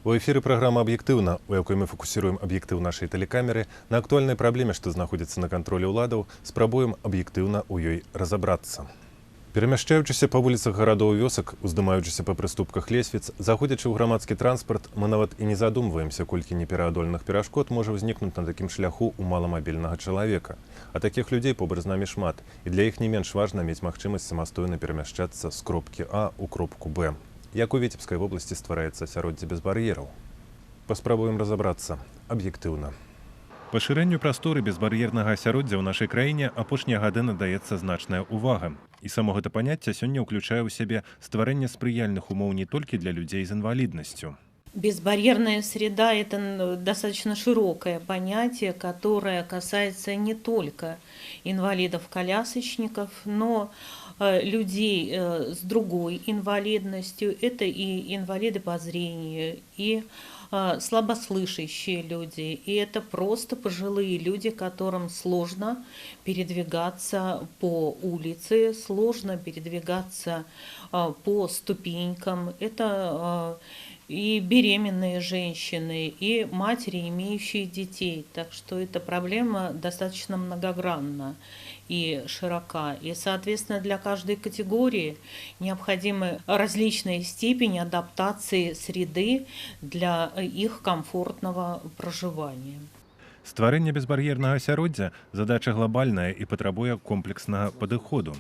У эфіры праграма «Аб'ектыўна», у якой мы фокусируем аб'ектыў нашай тэлекамеры на актуальнай праблеме, што знаходзіцца на кантролі ўладаў, спрабуем аб'ектыўна ў ёй разабрацца. Перамяшчаючыся па вуліцах гарадоў і вёсак, уздымаючыся па прыступках лесвіц, заходзячы ў грамадскі транспарт, мы нават і не задумваемся, колькі непераадольных перашкод можа ўзнікнуць на такім шляху ў маламабільнага чалавека. А такіх людзей побач з намі шмат, і для іх не менш важна мець магчымасць самастойна перамяшчацца з кропкі А ў кропку Б. Як у Віцебскай вобласці ствараецца асяроддзе без бар'ераў? Паспрабуем разабрацца аб'ектыўна. Пашырэнню прасторы безбар'ернага асяроддзя ў нашай краіне апошнія гады надаецца значная ўвага. І само гэта паняцце сёння ўключае ў сябе стварэнне спрыяльных умоў не толькі для людзей з інваліднасцю. Безбарьерная среда – это достаточно широкое понятие, которое касается не только инвалидов-колясочников, но людей с другой инвалидностью. Это и инвалиды по зрению, и слабослышащие люди, и это просто пожилые люди, которым сложно передвигаться по улице, сложно передвигаться по ступенькам. Это и беременные женщины, и матери, имеющие детей. Так что эта проблема достаточно многогранна и широка. И, соответственно, для каждой категории необходимы различные степени адаптации среды для их комфортного проживания. Стварэнне безбар'ернага асяроддзя – задача глобальная і патрабуе комплекснага падыходу.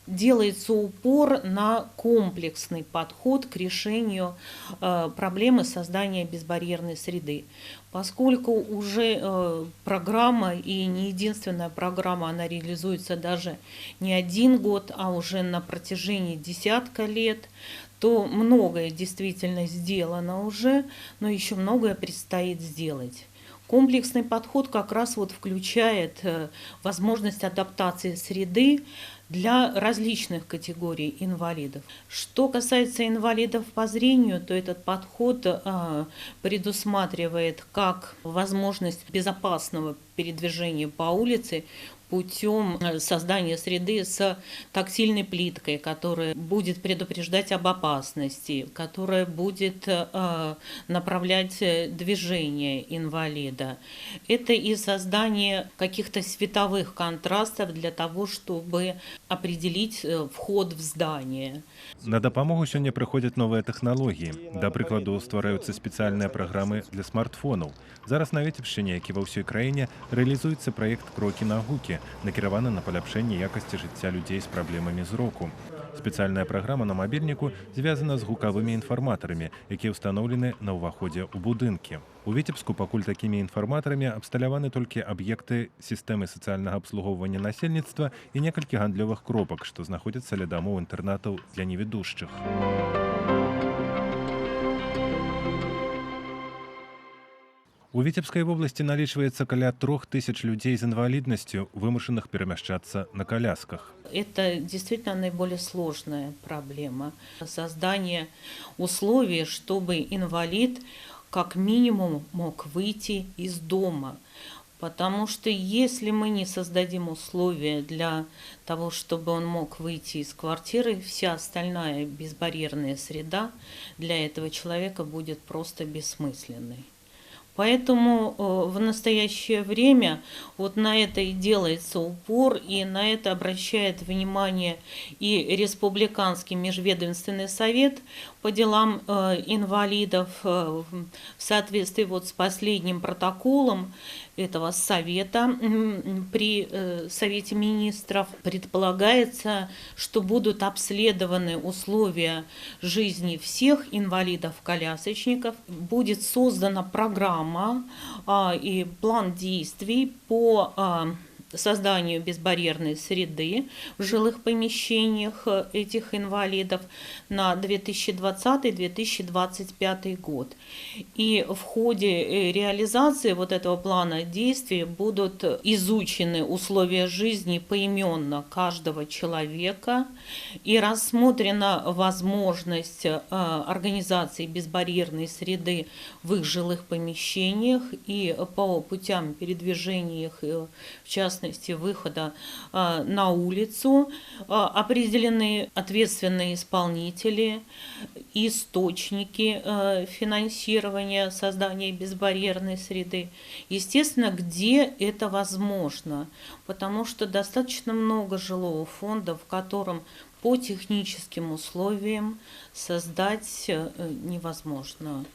Делается упор на комплексный подход к решению проблемы создания безбарьерной среды. Поскольку уже программа, и не единственная программа, она реализуется даже не один год, а уже на протяжении десятка лет, то многое действительно сделано уже, но еще многое предстоит сделать. Комплексный подход как раз вот включает возможность адаптации среды для различных категорий инвалидов. Что касается инвалидов по зрению, то этот подход предусматривает как возможность безопасного передвижения по улице путем создания среды с тактильной плиткой, которая будет предупреждать об опасности, которая будет направлять движение инвалида. Это и создание каких-то световых контрастов для того, чтобы определить вход в здание. На дапамогу сёння прыходзяць новыя тэхналогіі. Да прыкладу, ствараюцца спецыяльныя праграмы для смартфонаў. Зараз на Віцебшчыне, як і ва ўсёй краіне, рэалізуецца праект «Крокі на гукі», накіраваны на паляпшэнне якасці жыцця людзей з праблемамі зроку. Спецыяльная праграма на мабільніку звязана з гукавымі інфарматарамі, якія ўстаноўлены на ўваходзе ў будынкі. У Віцебску пакуль такімі інфарматарамі абсталяваны толькі аб'екты сістэмы сацыяльнага абслугоўвання насельніцтва і некалькі гандлёвых кропак, што знаходзяцца ля дамоў інтэрнатаў для невідушчых. У Віцебскай вобласці налічваецца каля 3000 людзей з інваліднасцю, вымушаных перамяшчацца на колясках. Это действительно наиболее сложная проблема. Создание условий, чтобы инвалид как минимум мог выйти из дома. Потому что если мы не создадим условия для того, чтобы он мог выйти из квартиры, вся остальная безбарьерная среда для этого человека будет просто бессмысленной. Поэтому в настоящее время вот на это и делается упор, и на это обращает внимание и Республиканский межведомственный совет по делам инвалидов в соответствии вот с последним протоколом этого совета при Совете министров. Предполагается, что будут обследованы условия жизни всех инвалидов-колясочников. Будет создана программа и план действий по созданию безбарьерной среды в жилых помещениях этих инвалидов на 2020-2025 год. И в ходе реализации вот этого плана действий будут изучены условия жизни поименно каждого человека и рассмотрена возможность организации безбарьерной среды в их жилых помещениях и по путям передвижения их, в частности, выхода на улицу, определены ответственные исполнители источники финансирования создания безбарьерной среды. Естественно, где это возможно, потому что достаточно много жилого фонда, в котором по техническим условиям создать невозможно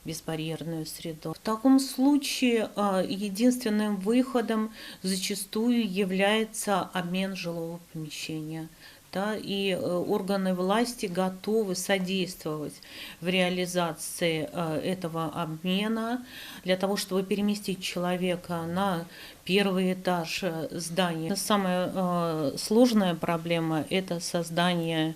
безбарьерную среду. В таком случае единственным выходом зачастую является обмен жилого помещения. Да, и органы власти готовы содействовать в реализации этого обмена для того, чтобы переместить человека на первый этаж здания. Самая сложная проблема – это создание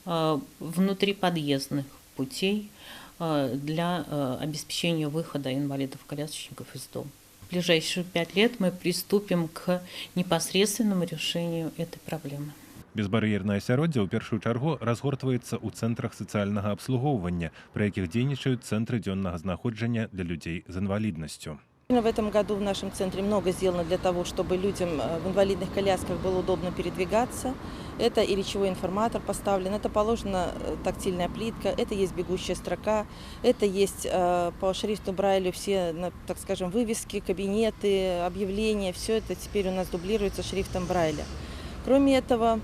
внутриподъездных путей для обеспечения выхода инвалидов-колясочников из дома. В ближайшие 5 лет мы приступим к непосредственному решению этой проблемы. Безбар'ернае асяроддзе ў першую чаргу разгортваецца ў цэнтрах сацыяльнага абслугоўвання, пры якіх дзейнічаюць цэнтры дзённага знаходжання для людзей з інваліднасцю. В этом году в нашем центре много сделано для того, чтобы людям в инвалидных колясках было удобно передвигаться. Это и речевой информатор поставлен, это положена тактильная плитка, это есть бегущая строка, это есть по шрифту Брайлю все, так скажем, вывески, кабинеты, объявления, все это теперь у нас дублируется шрифтом Брайля. Кроме этого,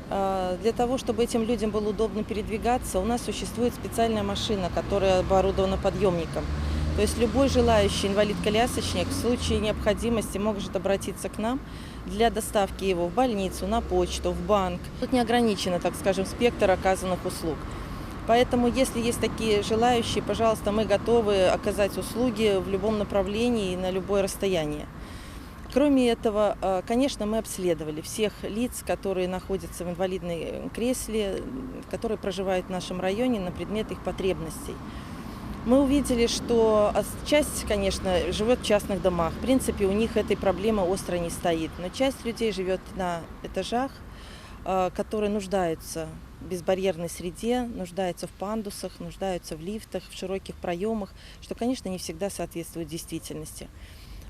для того, чтобы этим людям было удобно передвигаться, у нас существует специальная машина, которая оборудована подъемником. То есть любой желающий инвалид-колясочник в случае необходимости может обратиться к нам для доставки его в больницу, на почту, в банк. Тут не ограничено, так скажем, спектр оказанных услуг. Поэтому, если есть такие желающие, пожалуйста, мы готовы оказать услуги в любом направлении и на любое расстояние. Кроме этого, конечно, мы обследовали всех лиц, которые находятся в инвалидном кресле, которые проживают в нашем районе на предмет их потребностей. Мы увидели, что часть, конечно, живет в частных домах. В принципе, у них этой проблемы остро не стоит. Но часть людей живет на этажах, которые нуждаются в безбарьерной среде, нуждаются в пандусах, нуждаются в лифтах, в широких проемах, что, конечно, не всегда соответствует действительности.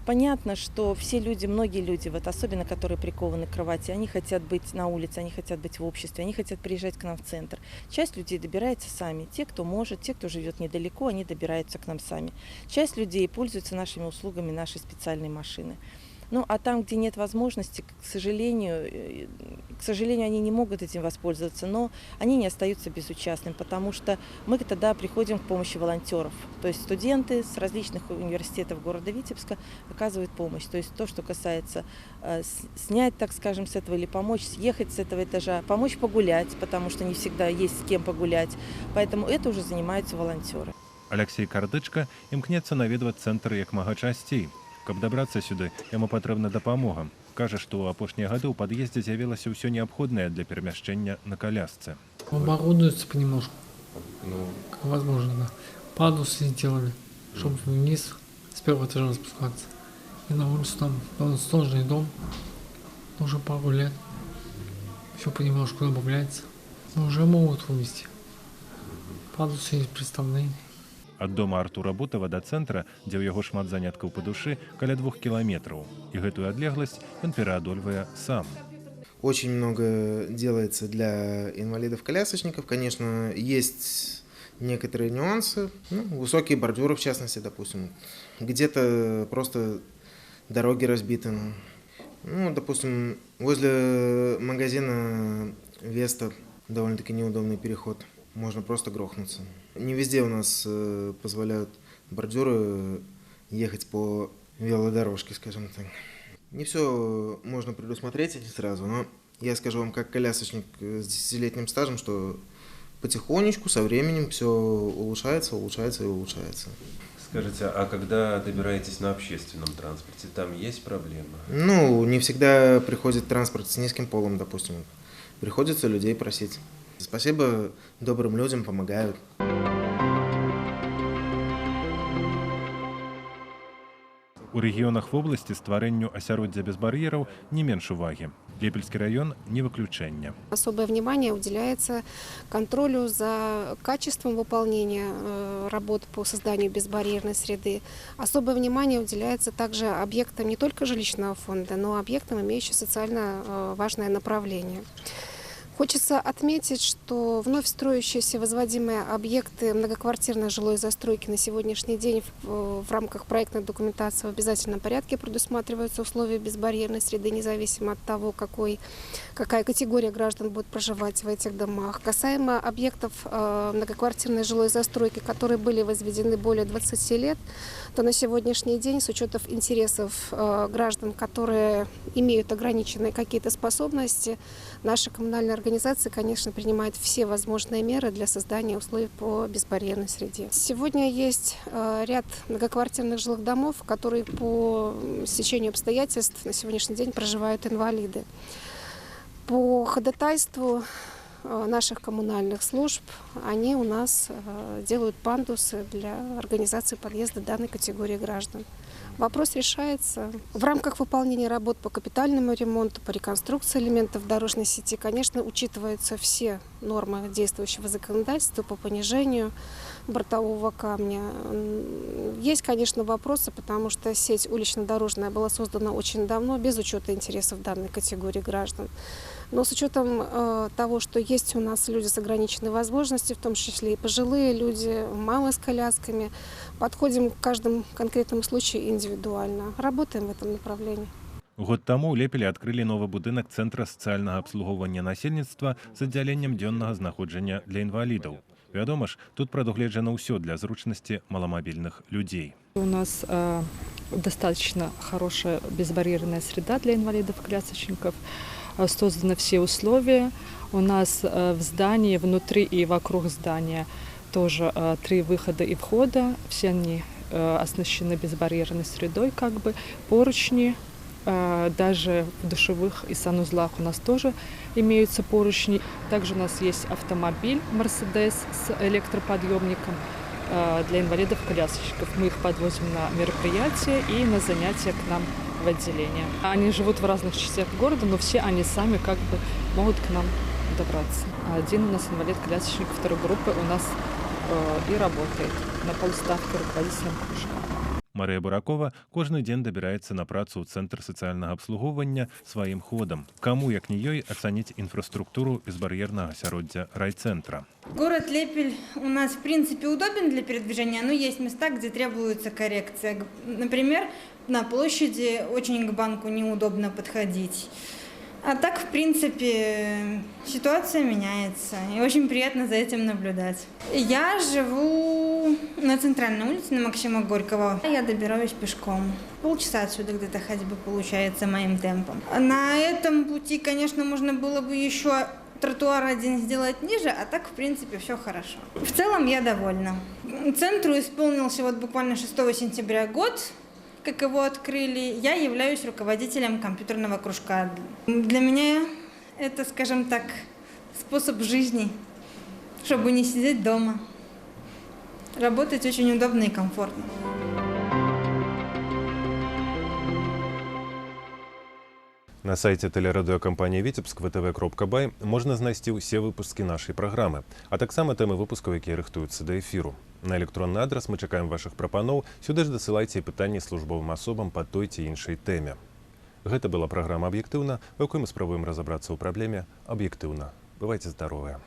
Понятно, что все люди, многие люди, вот особенно которые прикованы к кровати, они хотят быть на улице, они хотят быть в обществе, они хотят приезжать к нам в центр. Часть людей добирается сами. Те, кто может, те, кто живет недалеко, они добираются к нам сами. Часть людей пользуются нашими услугами, нашей специальной машины. Ну, а там, где нет возможности, к сожалению, они не могут этим воспользоваться, но они не остаются безучастными, потому что мы тогда приходим к помощи волонтеров. То есть студенты с различных университетов города Витебска оказывают помощь. То есть то, что касается снять, так скажем, с этого или помочь съехать с этого этажа, помочь погулять, потому что не всегда есть с кем погулять. Поэтому это уже занимаются волонтеры. Алексей Кардычка імкнецца наведваць цэнтр як мага часцей. Каб дабрацца сюды, яму патрэбна дапамога. Кажа, што ў апошнія гады ў пад'ездзе з'явілася ўсё неабходнае для перамяшчэння на колясцы. Оборудуется понемножку. Как возможно, да. Пандусы сделали, чтобы вниз с первого этажа спускаться. И на улицу там сложный дом, уже пару лет. Все понемножку добавляется. Но уже могут вывести. Пандусы есть представлены. Ад дома Артура Бутава да цэнтра, дзе ў яго шмат заняткаў па душы, каля 2 кіламетраў. І гэтую адлегласць ён пераадольвае сам. Очень много делается для инвалидов-колясочников. Конечно, есть некоторые нюансы. Высокие бордюры, в частности, допустим. Где-то просто дороги разбиты. Допустим, возле магазина Веста довольно-таки неудобный переход. Можно просто грохнуться. Не везде у нас позволяют бордюры ехать по велодорожке, скажем так. Не все можно предусмотреть сразу, но я скажу вам, как колясочник с 10-летним стажем, что потихонечку, со временем все улучшается и улучшается. Скажите, а когда добираетесь на общественном транспорте, там есть проблемы? Не всегда приходит транспорт с низким полом, допустим. Приходится людей просить. Спасибо добрым людям, помогают. У рэгіёнах вобласці стварэнню асяроддзя без бар'ераў не менш увагі. Лепельскі раён не выключэнне. Особое внимание уделяется контролю за качеством выполнения работ по созданию безбарьерной среды. Особое внимание уделяется также объектам не только жилищного фонда, но и объектам, имеющим социально важное направление. Хочется отметить, что вновь строящиеся возводимые объекты многоквартирной жилой застройки на сегодняшний день в рамках проектной документации в обязательном порядке предусматриваются условия безбарьерной среды, независимо от того, какая категория граждан будет проживать в этих домах. Касаемо объектов многоквартирной жилой застройки, которые были возведены более 20 лет, то на сегодняшний день с учетом интересов граждан, которые имеют ограниченные какие-то способности, наша коммунальная организация, конечно, принимает все возможные меры для создания условий по безбарьерной среде. Сегодня есть ряд многоквартирных жилых домов, в которые по стечению обстоятельств на сегодняшний день проживают инвалиды. По ходатайству наших коммунальных служб они у нас делают пандусы для организации подъезда данной категории граждан. Вопрос решается в рамках выполнения работ по капитальному ремонту, по реконструкции элементов дорожной сети. Конечно, учитываются все нормы действующего законодательства по понижению бортового камня. Есть, конечно, вопросы, потому что сеть улично-дорожная была создана очень давно, без учета интересов данной категории граждан. Но с учетом того, что есть у нас люди с ограниченной возможностью, в том числе и пожилые люди, мамы с колясками, подходим к каждому конкретному случаю индивидуально. Работаем в этом направлении. Год таму ў Лепелі адкрылі новы будынак цэнтра сацыяльнага абслугоўвання насельніцтва з аддзяленнем дзённага знаходжання для інвалідаў. Вядома ж, тут прадугледжана ўсё для зручнасці маламабільных людзей. У нас достаточно хорошая безбарьерная среда для инвалидов-колясочников. Созданы все условия. У нас в здании, внутри и вокруг здания тоже 3 выхода и входа. Все они оснащены безбарьерной средой, поручни. Даже в душевых и санузлах у нас тоже имеются поручни. Также у нас есть автомобиль Mercedes с электроподъемником для инвалидов-колясочников. Мы их подвозим на мероприятия и на занятия к нам в отделение. Они живут в разных частях города, но все они сами могут к нам добраться. Один у нас инвалид-колясочник второй группы у нас и работает на полставки руководителем кружка. Марыя Буракова кожны дзень дабіраецца на працу ў цэнтр сацыяльнага абслугоўвання сваім ходам. Каму, як не ёй, ацаніць інфраструктуру безбарьернага асяроддзя райцентра. Город Лепель у нас, в принципе, удобен для передвижения, но есть места, где требуется коррекция. Например, на площади очень к банку неудобно подходить. А так, в принципе, ситуация меняется, и очень приятно за этим наблюдать. Я живу на центральной улице, на Максима Горького. Я добираюсь пешком. Полчаса отсюда где-то ходьбы получается моим темпом. На этом пути, конечно, можно было бы еще тротуар один сделать ниже, а так, в принципе, все хорошо. В целом, я довольна. Центру исполнился буквально 6 сентября год, как его открыли. Я являюсь руководителем компьютерного кружка. Для меня это, скажем так, способ жизни, чтобы не сидеть дома. Работать очень удобно и комфортно. На сайце тэлерадыёкампаніі «Віцебск» vtv.by можна знайсці ўсе выпускі нашай праграмы, а таксама тэмы выпускаў, якія рыхтуюцца да эфіру. На электронны адрас мы чакаем вашых прапаноў, сюды ж дасылайце пытанні службовым асобам па той ці іншай тэме. Гэта была праграма «Аб'ектыўна», у якой мы спрабуем разабрацца ў праблеме аб'ектыўна. Бывайце здаровыя.